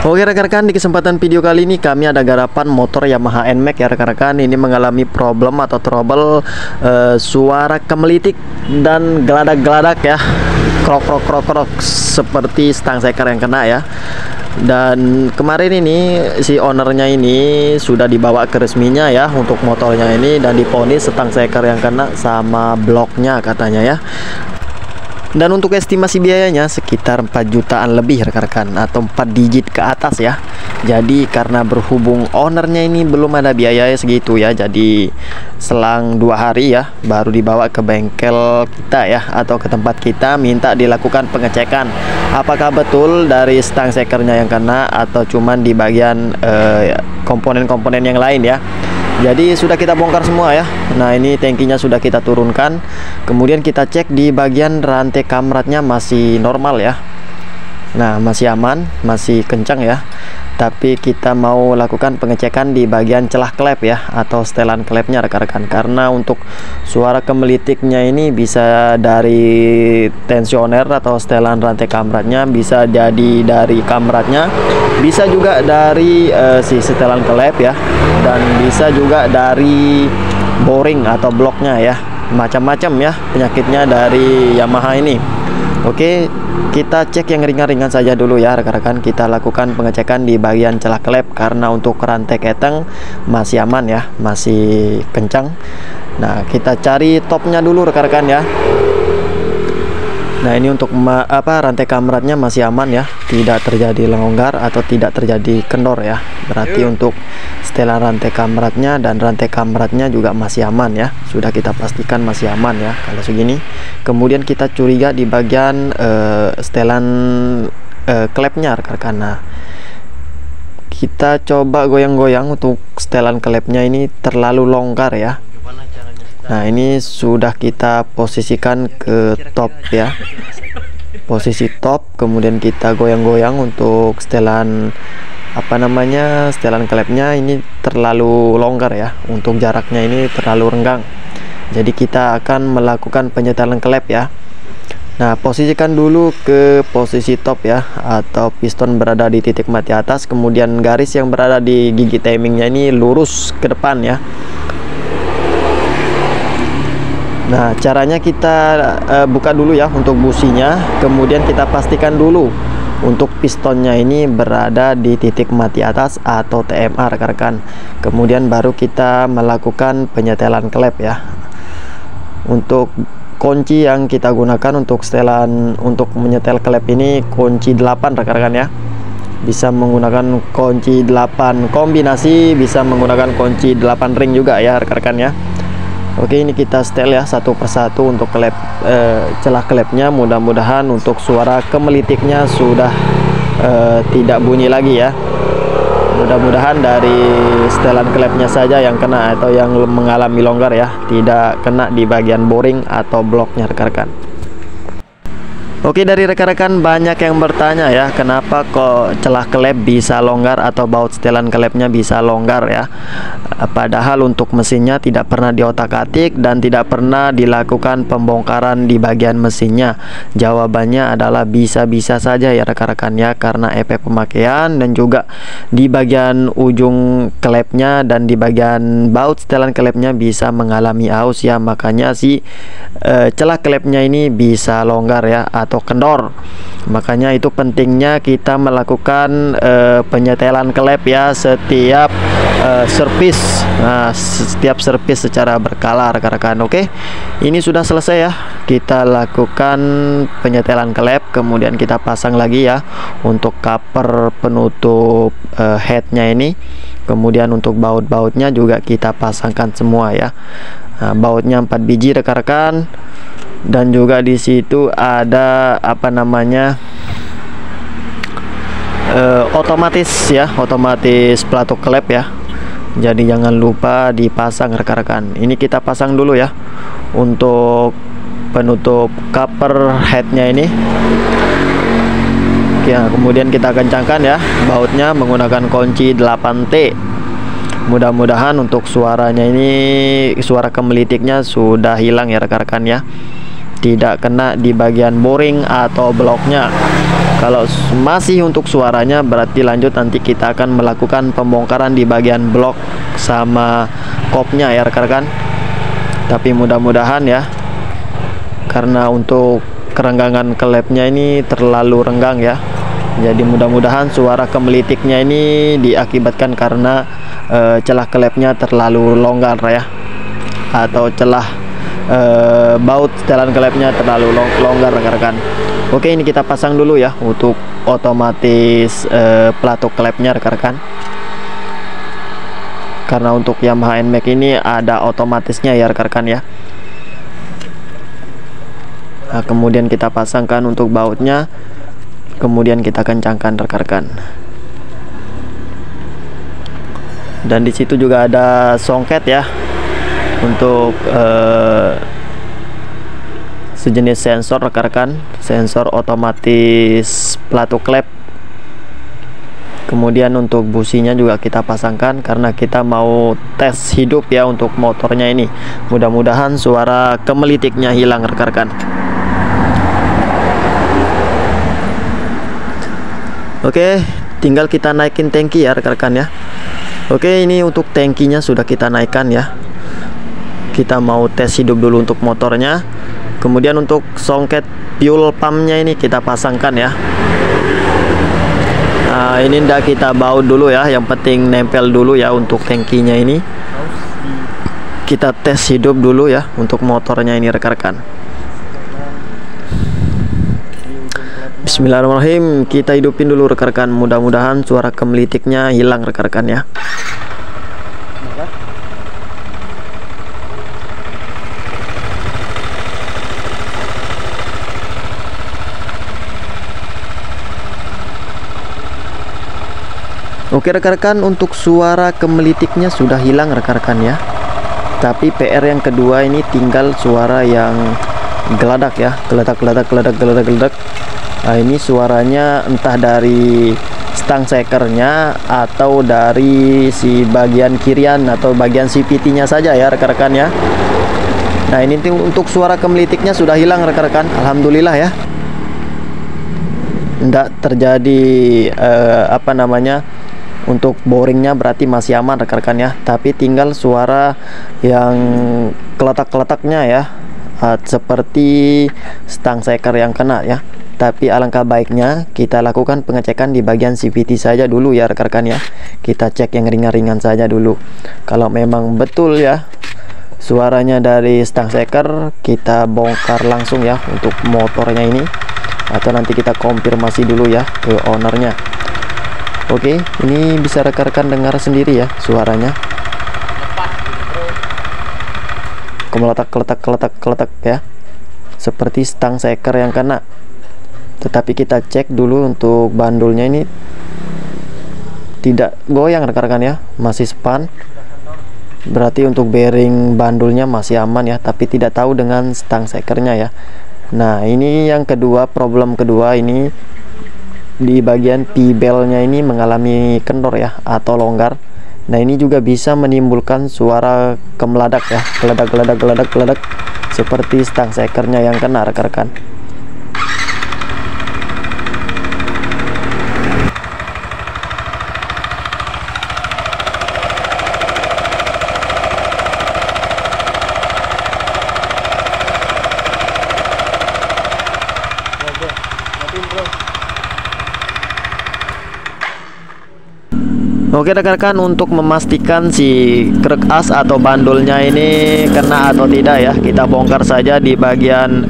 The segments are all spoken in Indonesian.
Oke rekan-rekan, di kesempatan video kali ini kami ada garapan motor Yamaha NMAX ya rekan-rekan. Ini mengalami problem atau trouble suara kemelitik dan geladak-geladak ya, krok seperti stang seker yang kena ya. Dan kemarin ini si ownernya ini sudah dibawa ke resminya ya untuk motornya ini, dan diponis stang seker yang kena sama bloknya katanya ya. Dan untuk estimasi biayanya sekitar 4 jutaan lebih rekan-rekan, atau 4 digit ke atas ya. Jadi karena berhubung ownernya ini belum ada biaya segitu ya, jadi selang 2 hari ya baru dibawa ke bengkel kita ya, atau ke tempat kita, minta dilakukan pengecekan apakah betul dari stang sekernya yang kena atau cuman di bagian komponen-komponen yang lain ya. Jadi sudah kita bongkar semua ya. Nah ini tangkinya sudah kita turunkan. Kemudian kita cek di bagian rantai kamratnya masih normal ya. Nah masih aman, masih kencang ya. Tapi kita mau lakukan pengecekan di bagian celah klep ya, atau setelan klepnya rekan-rekan. Karena untuk suara kemelitiknya ini bisa dari tensioner atau setelan rantai kamratnya, bisa jadi dari kamratnya, bisa juga dari si setelan klep ya, dan bisa juga dari boring atau bloknya ya. Macam-macam ya penyakitnya dari Yamaha ini. Oke, kita cek yang ringan-ringan saja dulu ya rekan-rekan. Kita lakukan pengecekan di bagian celah klep, karena untuk rantai keteng masih aman ya, masih kencang. Nah kita cari topnya dulu rekan-rekan ya. Nah ini untuk rantai kamratnya masih aman ya, tidak terjadi longgar atau tidak terjadi kendor ya. Berarti untuk setelan rantai kamratnya dan rantai kamratnya juga masih aman ya, sudah kita pastikan masih aman ya kalau segini. Kemudian kita curiga di bagian setelan klepnya rekan-rekan. Nah kita coba goyang-goyang, untuk setelan klepnya ini terlalu longgar ya. Nah ini sudah kita posisikan ke top ya, posisi top. Kemudian kita goyang-goyang untuk setelan setelan klepnya ini terlalu longgar ya, untuk jaraknya ini terlalu renggang. Jadi kita akan melakukan penyetelan klep ya. Nah posisikan dulu ke posisi top ya, atau piston berada di titik mati atas, kemudian garis yang berada di gigi timingnya ini lurus ke depan ya. Nah caranya kita buka dulu ya untuk businya, kemudian kita pastikan dulu untuk pistonnya ini berada di titik mati atas atau TMA rekan-rekan. Kemudian baru kita melakukan penyetelan klep ya. Untuk kunci yang kita gunakan untuk setelan untuk menyetel klep ini kunci 8 rekan-rekan ya. Bisa menggunakan kunci 8 kombinasi, bisa menggunakan kunci 8 ring juga ya rekan-rekan ya. Oke, ini kita setel ya satu persatu untuk klep celah klepnya. Mudah-mudahan untuk suara kemelitiknya sudah tidak bunyi lagi ya. Mudah-mudahan dari setelan klepnya saja yang kena atau yang mengalami longgar ya, tidak kena di bagian boring atau bloknya rekan-rekan. Oke, dari rekan-rekan banyak yang bertanya ya, kenapa kok celah klep bisa longgar atau baut setelan klepnya bisa longgar ya. Padahal untuk mesinnya tidak pernah diotak-atik dan tidak pernah dilakukan pembongkaran di bagian mesinnya. Jawabannya adalah bisa-bisa saja ya rekan-rekan ya, karena efek pemakaian dan juga di bagian ujung klepnya dan di bagian baut setelan klepnya bisa mengalami aus ya. Makanya si celah klepnya ini bisa longgar ya atau kendor. Makanya itu pentingnya kita melakukan penyetelan klep ya setiap servis. Nah setiap servis secara berkala rekan-rekan. Oke, ini sudah selesai ya, kita lakukan penyetelan klep, kemudian kita pasang lagi ya untuk cover penutup headnya ini. Kemudian untuk baut-bautnya juga kita pasangkan semua ya. Nah, bautnya 4 biji rekan-rekan, dan juga di situ ada otomatis ya, otomatis pelatuk klep ya. Jadi jangan lupa dipasang rekan-rekan. Ini kita pasang dulu ya untuk penutup cover headnya ini ya. Kemudian kita kencangkan ya bautnya menggunakan kunci 8T. Mudah-mudahan untuk suaranya ini, suara kemelitiknya sudah hilang ya rekan-rekan ya. tidak kena di bagian boring atau bloknya. Kalau masih untuk suaranya, berarti lanjut nanti kita akan melakukan pembongkaran di bagian blok sama kopnya ya rekan-rekan. Tapi mudah-mudahan ya, karena untuk kerenggangan klepnya ini terlalu renggang ya, jadi mudah-mudahan suara kemelitiknya ini diakibatkan karena celah klepnya terlalu longgar ya, atau celah baut setelan klepnya terlalu longgar rekan-rekan. Oke, ini kita pasang dulu ya untuk otomatis pelatuk klepnya rekan-rekan. Karena untuk Yamaha NMAX ini ada otomatisnya ya rekan-rekan ya. Nah, kemudian kita pasangkan untuk bautnya, kemudian kita kencangkan rekan-rekan. Dan di situ juga ada songket ya untuk sejenis sensor rekan-rekan, sensor otomatis pelatuk klep. Kemudian untuk businya juga kita pasangkan karena kita mau tes hidup ya untuk motornya ini. Mudah-mudahan suara kemelitiknya hilang rekan-rekan. Oke, tinggal kita naikin tangki ya rekan-rekan ya. Oke, ini untuk tangkinya sudah kita naikkan ya. Kita mau tes hidup dulu untuk motornya. Kemudian untuk songket fuel pumpnya ini kita pasangkan ya. Nah, ini ndak kita baut dulu ya, yang penting nempel dulu ya untuk tangkinya ini. Kita tes hidup dulu ya untuk motornya ini rekan-rekan. Bismillahirrahmanirrahim, kita hidupin dulu rekan-rekan. Mudah-mudahan suara kemelitiknya hilang rekan-rekan ya. Oke rekan-rekan, untuk suara kemelitiknya sudah hilang rekan-rekan ya. Tapi PR yang kedua ini tinggal suara yang geladak ya, geladak. Nah, ini suaranya entah dari stang sekernya atau dari si bagian kirian atau bagian CVT-nya saja ya rekan-rekan ya. Nah, ini untuk suara kemelitiknya sudah hilang rekan-rekan, alhamdulillah ya. Tidak terjadi untuk boringnya berarti masih aman rekan-rekan ya. Tapi tinggal suara yang keletak-keletaknya ya, seperti stang seker yang kena ya. Tapi alangkah baiknya kita lakukan pengecekan di bagian CVT saja dulu ya rekan-rekan ya. Kita cek yang ringan-ringan saja dulu. Kalau memang betul ya suaranya dari stang seker, kita bongkar langsung ya untuk motornya ini, atau nanti kita konfirmasi dulu ya ke ownernya. Oke, ini bisa rekan-rekan dengar sendiri ya suaranya. Keletak ya, seperti stang seker yang kena. Tetapi kita cek dulu untuk bandulnya ini tidak goyang rekan-rekan ya, masih span. Berarti untuk bearing bandulnya masih aman ya, tapi tidak tahu dengan stang sekernya ya. Nah, ini yang kedua, problem kedua ini di bagian P-belnya ini mengalami kendor ya atau longgar. Nah, ini juga bisa menimbulkan suara kemeladak ya, geledak seperti stang sekernya yang kena rekan-rekan. Oke rekan-rekan, untuk memastikan si krek as atau bandulnya ini kena atau tidak ya, kita bongkar saja di bagian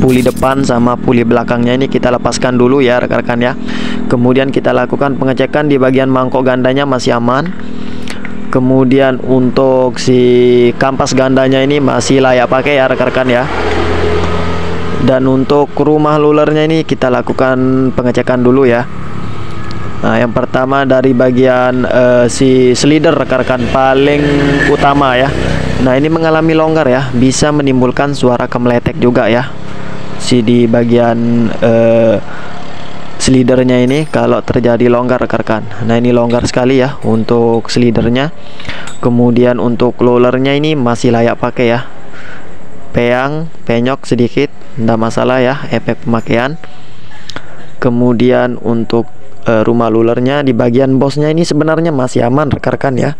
puli depan sama puli belakangnya ini, kita lepaskan dulu ya rekan-rekan ya. Kemudian kita lakukan pengecekan di bagian mangkok gandanya masih aman. Kemudian untuk si kampas gandanya ini masih layak pakai ya rekan-rekan ya. Dan untuk rumah lulernya ini kita lakukan pengecekan dulu ya. Nah, yang pertama dari bagian si slider rekan-rekan paling utama ya. Nah, ini mengalami longgar ya, bisa menimbulkan suara kemeletek juga ya. Si di bagian slidernya ini kalau terjadi longgar rekan-rekan. Nah, ini longgar sekali ya untuk slidernya. Kemudian untuk rollernya ini masih layak pakai ya. penyok sedikit, tidak masalah ya, efek pemakaian. Kemudian untuk rumah lulernya di bagian bosnya ini sebenarnya masih aman rekan-rekan ya.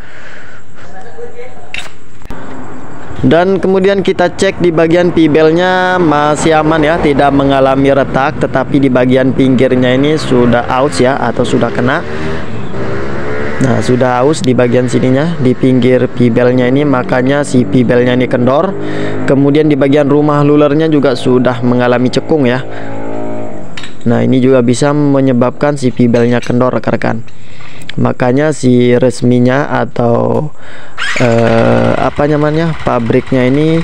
Dan kemudian kita cek di bagian pibelnya masih aman ya, tidak mengalami retak, tetapi di bagian pinggirnya ini sudah aus ya, atau sudah kena. Nah, sudah aus di bagian sininya, di pinggir pibelnya ini, makanya si pibelnya ini kendor. Kemudian di bagian rumah lulernya juga sudah mengalami cekung ya. Nah, ini juga bisa menyebabkan si pibelnya kendor rekan-rekan. Makanya si resminya atau apa namanya, pabriknya ini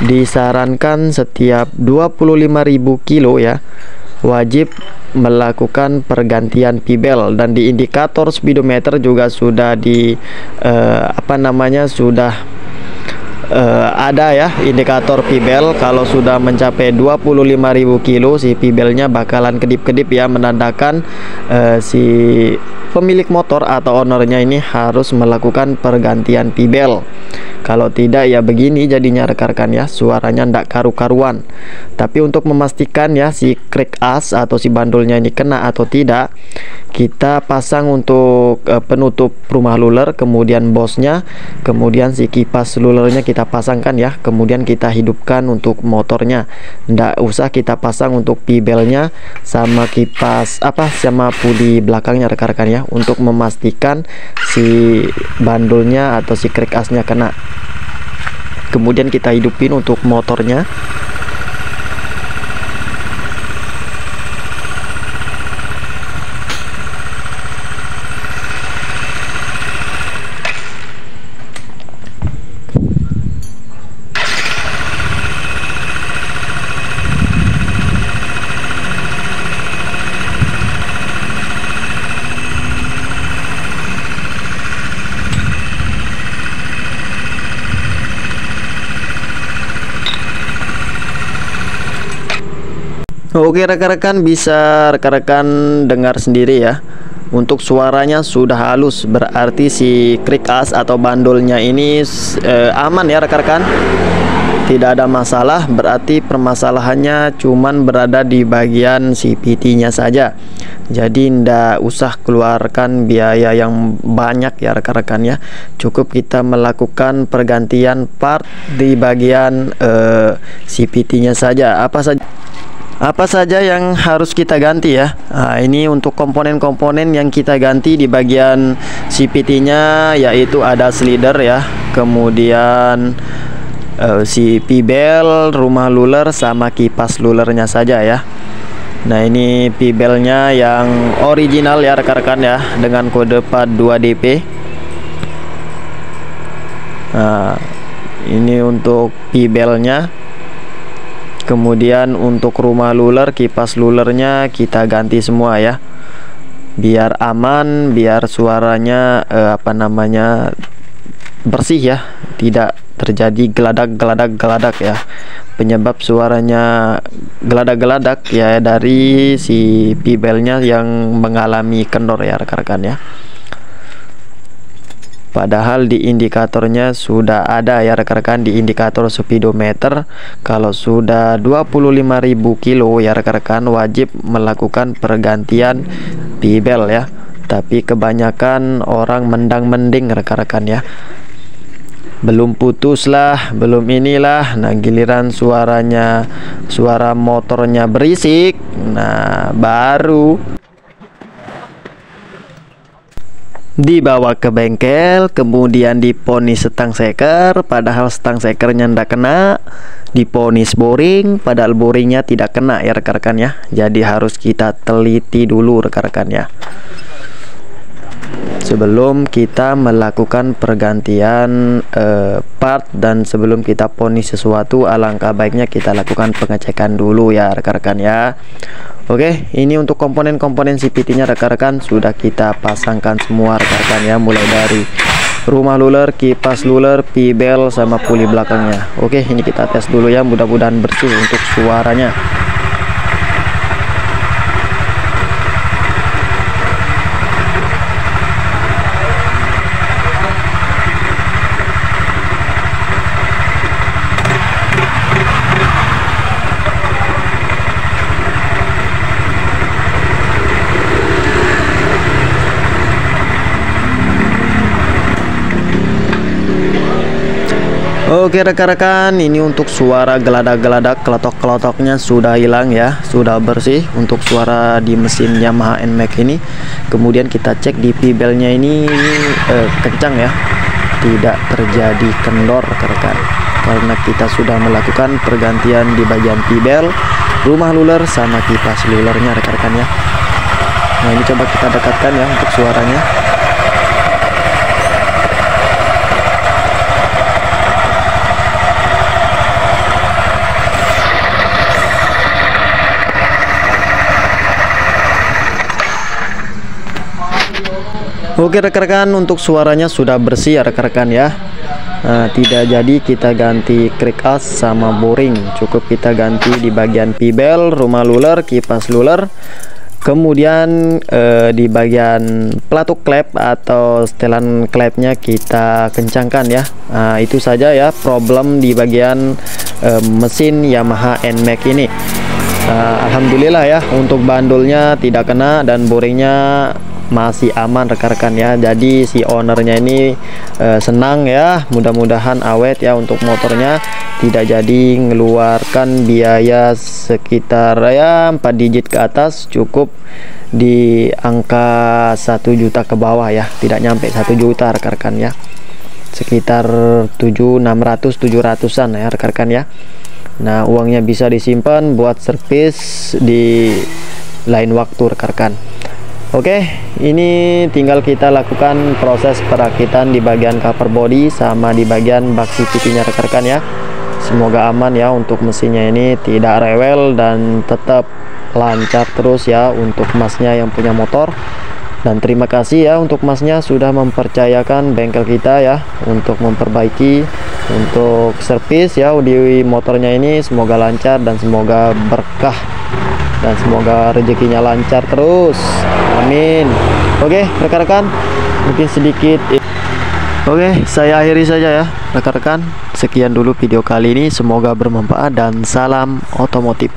disarankan setiap 25.000 kilo ya, wajib melakukan pergantian pibel. Dan di indikator speedometer juga sudah di apa namanya, sudah ada ya indikator pibel. Kalau sudah mencapai 25.000 kilo, si pibelnya bakalan kedip-kedip ya, menandakan si pemilik motor atau ownernya ini harus melakukan pergantian pibel. Kalau tidak ya begini jadinya rekan-rekan ya, suaranya ndak karu-karuan. Tapi untuk memastikan ya si crack as atau si bandulnya ini kena atau tidak, kita pasang untuk penutup rumah luler, kemudian bosnya, kemudian si kipas lulernya kita pasangkan ya, kemudian kita hidupkan untuk motornya. Ndak usah kita pasang untuk pibelnya sama kipas sama puli belakangnya rekan-rekan ya, untuk memastikan si bandulnya atau si crack asnya kena. Kemudian kita hidupin untuk motornya. Oke rekan-rekan, bisa rekan-rekan dengar sendiri ya, untuk suaranya sudah halus, berarti si crack as atau bandulnya ini aman ya rekan-rekan, tidak ada masalah. Berarti permasalahannya cuman berada di bagian CVT-nya saja. Jadi ndak usah keluarkan biaya yang banyak ya rekan-rekan ya, cukup kita melakukan pergantian part di bagian CVT-nya saja. Apa saja yang harus kita ganti ya? Nah, ini untuk komponen-komponen yang kita ganti di bagian CVT-nya, yaitu ada slider ya, kemudian si pibel, rumah luler, sama kipas lulernya saja ya. Nah, ini pibelnya yang original ya rekan-rekan ya, dengan kode part 2DP. Nah, ini untuk pibelnya. Kemudian untuk rumah luler, kipas lulernya kita ganti semua ya, biar aman, biar suaranya bersih ya, tidak terjadi geladak ya. Penyebab suaranya geladak ya dari si pibelnya yang mengalami kendor ya rekan-rekan ya. Padahal di indikatornya sudah ada ya rekan-rekan, di indikator speedometer kalau sudah 25.000 kilo ya rekan-rekan, wajib melakukan pergantian pibel ya. Tapi kebanyakan orang mendang-mending rekan-rekan ya, belum putus lah, belum inilah. Nah, giliran suara motornya berisik, nah baru dibawa ke bengkel, kemudian diponis stang seker, padahal stang sekernya ndak kena, diponis boring, padahal boringnya tidak kena ya rekan-rekan ya. Jadi harus kita teliti dulu rekan-rekan ya, sebelum kita melakukan pergantian part, dan sebelum kita ponis sesuatu, alangkah baiknya kita lakukan pengecekan dulu ya rekan-rekan ya. Oke, ini untuk komponen-komponen CVT-nya rekan-rekan sudah kita pasangkan semua rekan-rekan ya, mulai dari rumah luler, kipas luler, pibel, sama puli belakangnya. Oke, ini kita tes dulu ya, mudah-mudahan bersih untuk suaranya. Oke rekan-rekan, ini untuk suara geladak-geladak, kelotok-kelotoknya sudah hilang ya, sudah bersih untuk suara di mesin Yamaha NMAX ini. Kemudian kita cek di P-belnya ini kencang ya, tidak terjadi kendor rekan-rekan, karena kita sudah melakukan pergantian di bagian P-bel, rumah luler sama kipas lulernya rekan-rekan ya. Nah ini coba kita dekatkan ya untuk suaranya. Oke rekan-rekan, untuk suaranya sudah bersih ya rekan-rekan ya. Nah, tidak jadi kita ganti crank as sama boring, cukup kita ganti di bagian P-bel, rumah luler, kipas luler. Kemudian di bagian pelatuk klep atau setelan klepnya kita kencangkan ya. Nah, itu saja ya problem di bagian mesin Yamaha NMAX ini. Alhamdulillah ya, untuk bandulnya tidak kena dan boringnya masih aman rekan-rekan ya. Jadi si ownernya ini senang ya, mudah-mudahan awet ya untuk motornya, tidak jadi ngeluarkan biaya sekitar ya 4 digit ke atas, cukup di angka 1 juta ke bawah ya, tidak nyampe 1 juta rekan-rekan ya, sekitar 600-700an ya rekan-rekan ya. Nah uangnya bisa disimpan buat servis di lain waktu rekan-rekan. Oke, ini tinggal kita lakukan proses perakitan di bagian cover body sama di bagian bak CVT-nya rekan-rekan ya. Semoga aman ya untuk mesinnya ini, tidak rewel dan tetap lancar terus ya untuk masnya yang punya motor. Dan terima kasih ya untuk masnya sudah mempercayakan bengkel kita ya untuk memperbaiki, untuk servis ya di motornya ini. Semoga lancar dan semoga berkah dan semoga rezekinya lancar terus, amin. Oke rekan-rekan, mungkin sedikit. Oke, saya akhiri saja ya rekan-rekan. Sekian dulu video kali ini, semoga bermanfaat dan salam otomotif.